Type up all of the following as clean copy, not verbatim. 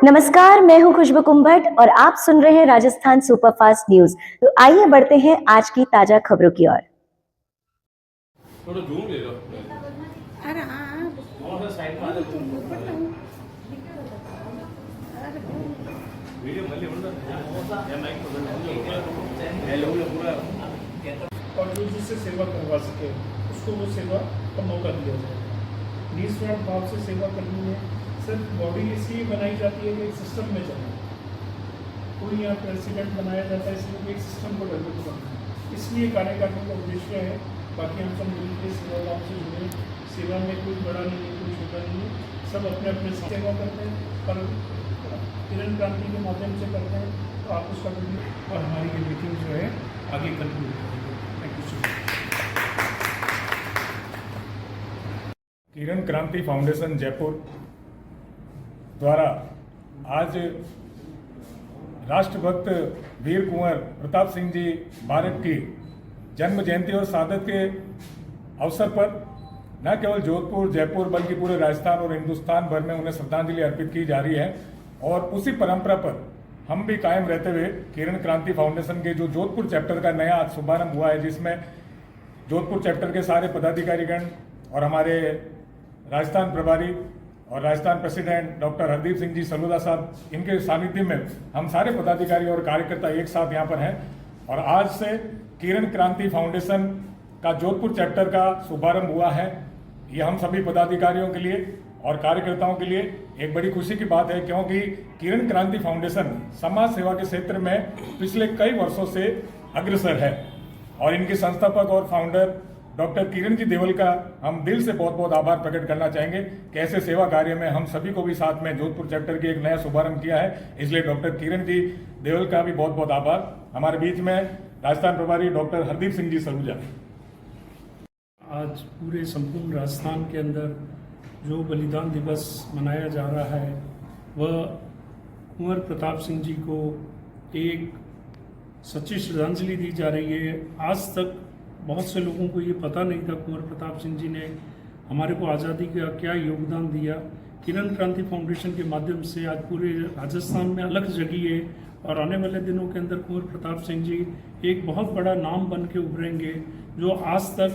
नमस्कार, मैं हूं खुशबू कुंभट और आप सुन रहे हैं राजस्थान सुपरफास्ट न्यूज। तो आइए बढ़ते हैं आज की ताजा खबरों की ओर। थोड़ा जूम ले लो। अरे हाँ और साइड में आ जाओ। वीडियो मल्ली बंदा या माइक पकड़ हेलो पूरा और जो जिससे सेवा करवा सके उसको वो सेवा का मौका दिया जाए। निस्वार्थ भाव से सेवा करनी है। सिर्फ बॉडी इसलिए बनाई जाती है कि एक सिस्टम में चले। कोई यहाँ प्रेसिडेंट बनाया जाता है इसलिए कि एक सिस्टम को डेवलप करना है, इसलिए कार्य करने का उद्देश्य है। बाकी हम सब मिलकर सेवा भाव से जुड़े। सेवा में कोई बड़ा नहीं है, कोई छोटा नहीं है, सब अपने अपने सेवा करते हैं पर किरण क्रांति के माध्यम से करते हैं। तो आप उसका और हमारी ये मीटिंग जो है आगे कंटिन्यू करेंगे। Thank you so much. Kiran Kranti Foundation Jaipur द्वारा आज राष्ट्रभक्त वीर कुंवर प्रताप सिंह जी भारत की जन्म जयंती और शहादत के अवसर पर न केवल जोधपुर जयपुर बल्कि पूरे राजस्थान और हिंदुस्तान भर में उन्हें श्रद्धांजलि अर्पित की जा रही है। और उसी परंपरा पर हम भी कायम रहते हुए किरण क्रांति फाउंडेशन के जो जोधपुर चैप्टर का नया आज शुभारंभ हुआ है, जिसमें जोधपुर चैप्टर के सारे पदाधिकारीगण और हमारे राजस्थान प्रभारी और राजस्थान प्रेसिडेंट डॉक्टर हरदीप सिंह जी सलूदा साहब, इनके सानिध्य में हम सारे पदाधिकारी और कार्यकर्ता एक साथ यहाँ पर हैं। और आज से किरण क्रांति फाउंडेशन का जोधपुर चैप्टर का शुभारंभ हुआ है। ये हम सभी पदाधिकारियों के लिए और कार्यकर्ताओं के लिए एक बड़ी खुशी की बात है, क्योंकि किरण क्रांति फाउंडेशन समाज सेवा के क्षेत्र में पिछले कई वर्षों से अग्रसर है। और इनके संस्थापक और फाउंडर डॉक्टर किरण जी देवल का हम दिल से बहुत बहुत आभार प्रकट करना चाहेंगे कि ऐसे सेवा कार्य में हम सभी को भी साथ में जोधपुर चैप्टर की एक नया शुभारंभ किया है। इसलिए डॉक्टर किरण जी देवल का भी बहुत बहुत आभार। हमारे बीच में राजस्थान प्रभारी डॉक्टर हरदीप सिंह जी सलूजा। आज पूरे संपूर्ण राजस्थान के अंदर जो बलिदान दिवस मनाया जा रहा है वह कुंवर प्रताप सिंह जी को एक सच्ची श्रद्धांजलि दी जा रही है। आज तक बहुत से लोगों को ये पता नहीं था कुंवर प्रताप सिंह जी ने हमारे को आज़ादी का क्या योगदान दिया। किरण क्रांति फाउंडेशन के माध्यम से आज पूरे राजस्थान में अलग जगी है और आने वाले दिनों के अंदर कुंवर प्रताप सिंह जी एक बहुत बड़ा नाम बन के उभरेंगे, जो आज तक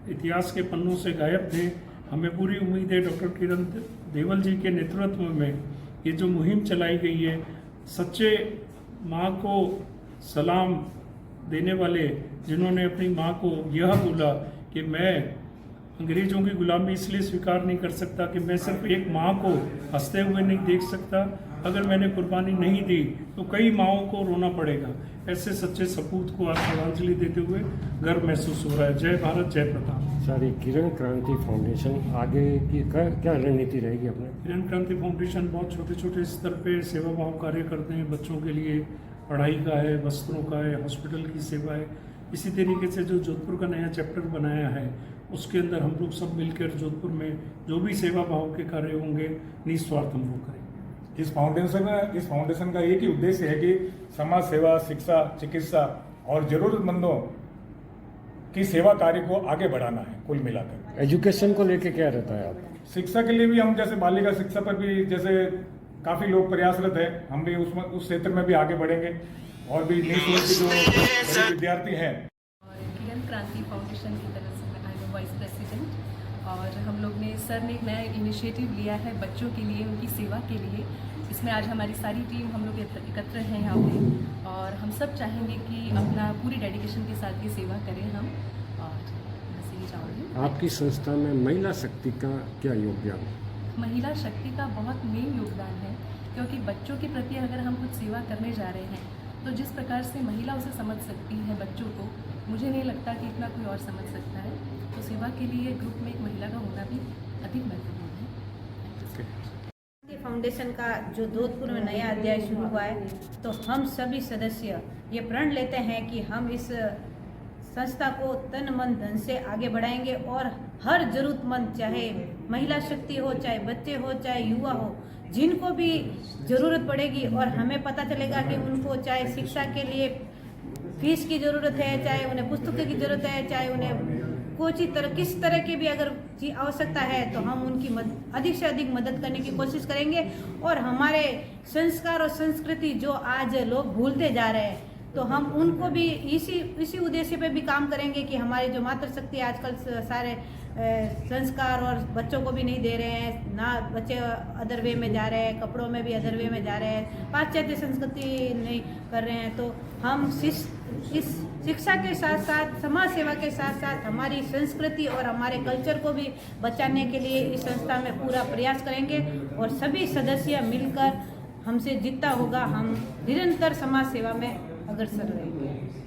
इतिहास के पन्नों से गायब थे। हमें पूरी उम्मीद है डॉक्टर किरण देवल जी के नेतृत्व में ये जो मुहिम चलाई गई है, सच्चे माँ को सलाम देने वाले, जिन्होंने अपनी माँ को यह बोला कि मैं अंग्रेजों की गुलामी इसलिए स्वीकार नहीं कर सकता कि मैं सिर्फ एक माँ को हंसते हुए नहीं देख सकता, अगर मैंने कुर्बानी नहीं दी तो कई माँओं को रोना पड़ेगा। ऐसे सच्चे सपूत को आज श्रद्धांजलि देते हुए गर्व महसूस हो रहा है। जय भारत, जय प्रताप। सर, किरण क्रांति फाउंडेशन आगे की क्या रणनीति रहेगी अपने? किरण क्रांति फाउंडेशन बहुत छोटे छोटे स्तर पे सेवा भाव कार्य करते हैं। बच्चों के लिए पढ़ाई का है, वस्त्रों का है, हॉस्पिटल की सेवा है। इसी तरीके से जो जोधपुर का नया चैप्टर बनाया है उसके अंदर हम लोग सब मिलकर जोधपुर में जो भी सेवा भाव के कार्य होंगे निस्वार्थ हम लोग करेंगे। इस फाउंडेशन का एक ही उद्देश्य है कि समाज सेवा, शिक्षा, चिकित्सा और जरूरतमंदों की सेवा कार्य को आगे बढ़ाना है। कुल मिलाकर एजुकेशन को लेके क्या रहता है आप? शिक्षा के लिए भी हम जैसे बालिका शिक्षा पर भी जैसे काफी लोग प्रयासरत है, हम भी उस क्षेत्र में भी आगे बढ़ेंगे और भी निःशुल्क जो बड़े विद्यार्थी हैं। किरण क्रांति फाउंडेशन की तरफ से मैं आई वाइस प्रेसिडेंट और हम लोग ने सर ने एक नया इनिशिएटिव लिया है बच्चों के लिए, उनकी सेवा के लिए। इसमें आज हमारी सारी टीम हम लोग एकत्र हैं यहाँ पे और हम सब चाहेंगे कि अपना पूरी डेडिकेशन के साथ ये सेवा करें हम। और बस यही चाहूँगी। आपकी संस्था में महिला शक्ति का क्या योगदान? महिला शक्ति का बहुत मेन योगदान है, क्योंकि बच्चों के प्रति अगर हम कुछ सेवा करने जा रहे हैं तो जिस प्रकार से महिला उसे समझ सकती है बच्चों को, मुझे नहीं लगता कि इतना कोई और समझ सकता है। तो सेवा के लिए ग्रुप में एक महिला का होना भी अधिक महत्वपूर्ण है। फाउंडेशन का जो जोधपुर में नया अध्याय शुरू हुआ है, तो हम सभी सदस्य ये प्रण लेते हैं कि हम इस संस्था को तन मन धन से आगे बढ़ाएंगे और हर जरूरतमंद, चाहे महिला शक्ति हो, चाहे बच्चे हो, चाहे युवा हो, जिनको भी ज़रूरत पड़ेगी और हमें पता चलेगा कि उनको चाहे शिक्षा के लिए फीस की ज़रूरत है, चाहे उन्हें पुस्तकों की ज़रूरत है, चाहे उन्हें किस तरह की भी अगर आवश्यकता है तो हम उनकी अधिक से अधिक मदद करने की कोशिश करेंगे। और हमारे संस्कार और संस्कृति जो आज लोग भूलते जा रहे हैं, तो हम उनको भी इसी उद्देश्य पे भी काम करेंगे कि हमारी जो मातृशक्ति आजकल सारे संस्कार और बच्चों को भी नहीं दे रहे हैं, ना बच्चे अदर वे में जा रहे हैं, कपड़ों में भी अदर वे में जा रहे हैं, पाश्चात्य संस्कृति नहीं कर रहे हैं। तो हम इस शिक्षा के साथ साथ समाज सेवा के साथ साथ हमारी संस्कृति और हमारे कल्चर को भी बचाने के लिए इस संस्था में पूरा प्रयास करेंगे। और सभी सदस्य मिलकर हमसे जितना होगा हम निरंतर समाज सेवा में अग्रसर रहेंगे।